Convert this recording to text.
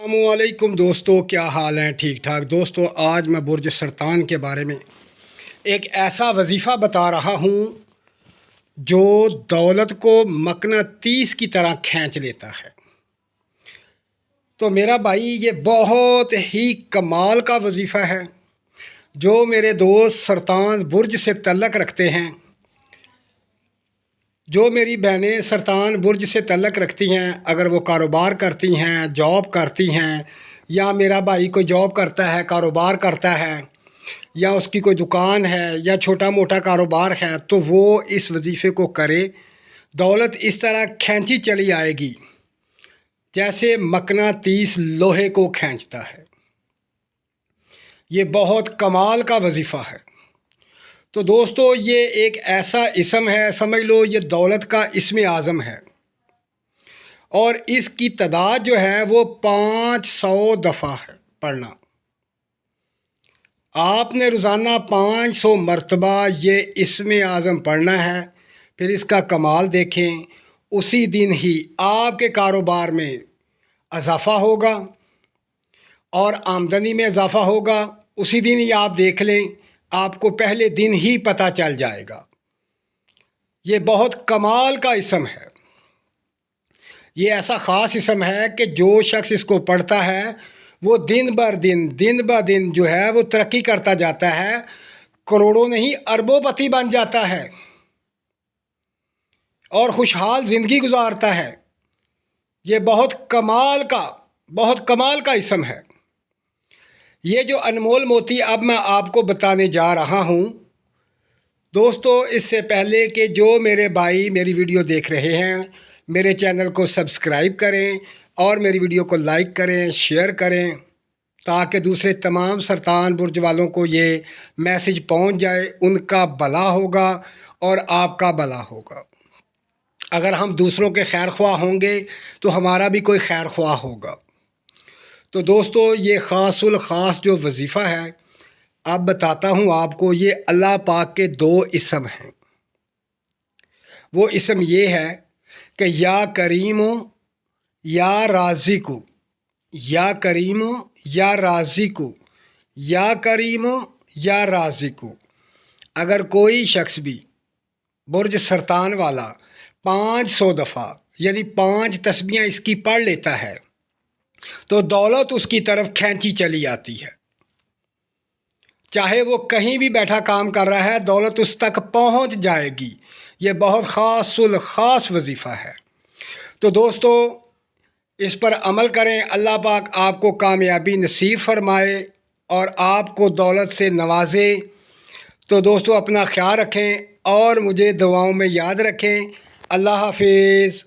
السلام علیکم دوستو، کیا حال ہیں؟ ٹھیک ٹھاک دوستو۔ آج میں برج سرطان کے بارے میں ایک ایسا وظیفہ بتا رہا ہوں جو دولت کو مقناطیس کی طرح کھینچ لیتا ہے۔ تو میرا بھائی، یہ بہت ہی کمال کا وظیفہ ہے۔ جو میرے دوست سرطان برج سے تعلق رکھتے ہیں، جو میری بہنیں سرطان برج سے تعلق رکھتی ہیں، اگر وہ کاروبار کرتی ہیں، جاب کرتی ہیں، یا میرا بھائی کوئی جاب کرتا ہے، کاروبار کرتا ہے، یا اس کی کوئی دکان ہے یا چھوٹا موٹا کاروبار ہے، تو وہ اس وظیفے کو کرے۔ دولت اس طرح کھینچی چلی آئے گی جیسے مقناطیس لوہے کو کھینچتا ہے۔ یہ بہت کمال کا وظیفہ ہے۔ تو دوستو، یہ ایک ایسا اسم ہے، سمجھ لو یہ دولت کا اسم اعظم ہے، اور اس کی تعداد جو ہے وہ 500 دفعہ ہے پڑھنا۔ آپ نے روزانہ 500 مرتبہ یہ اسم اعظم پڑھنا ہے۔ پھر اس کا کمال دیکھیں، اسی دن ہی آپ کے کاروبار میں اضافہ ہوگا اور آمدنی میں اضافہ ہوگا۔ اسی دن ہی آپ دیکھ لیں، آپ کو پہلے دن ہی پتہ چل جائے گا۔ یہ بہت کمال کا اسم ہے۔ یہ ایسا خاص اسم ہے کہ جو شخص اس کو پڑھتا ہے وہ دن بہ دن جو ہے وہ ترقی کرتا جاتا ہے، کروڑوں نہیں اربوں پتی بن جاتا ہے اور خوشحال زندگی گزارتا ہے۔ یہ بہت کمال کا اسم ہے۔ یہ جو انمول موتی اب میں آپ کو بتانے جا رہا ہوں دوستو، اس سے پہلے کہ جو میرے بھائی میری ویڈیو دیکھ رہے ہیں، میرے چینل کو سبسکرائب کریں اور میری ویڈیو کو لائک کریں، شیئر کریں، تاکہ دوسرے تمام سرطان برج والوں کو یہ میسج پہنچ جائے۔ ان کا بھلا ہوگا اور آپ کا بھلا ہوگا۔ اگر ہم دوسروں کے خیر خواہ ہوں گے تو ہمارا بھی کوئی خیر خواہ ہوگا۔ تو دوستو، یہ خاص الخاص جو وظیفہ ہے اب بتاتا ہوں آپ کو۔ یہ اللہ پاک کے 2 اسم ہیں۔ وہ اسم یہ ہے کہ یا کریمو یا رازقو، یا کریمو یا رازقو، یا کریمو یا رازقو۔ اگر کوئی شخص بھی برج سرطان والا 500 دفعہ یعنی 5 تسبیحیں اس کی پڑھ لیتا ہے تو دولت اس کی طرف کھینچی چلی آتی ہے۔ چاہے وہ کہیں بھی بیٹھا کام کر رہا ہے، دولت اس تک پہنچ جائے گی۔ یہ بہت خاص الخاص وظیفہ ہے۔ تو دوستو، اس پر عمل کریں۔ اللہ پاک آپ کو کامیابی نصیب فرمائے اور آپ کو دولت سے نوازے۔ تو دوستو، اپنا خیال رکھیں اور مجھے دعاؤں میں یاد رکھیں۔ اللہ حافظ۔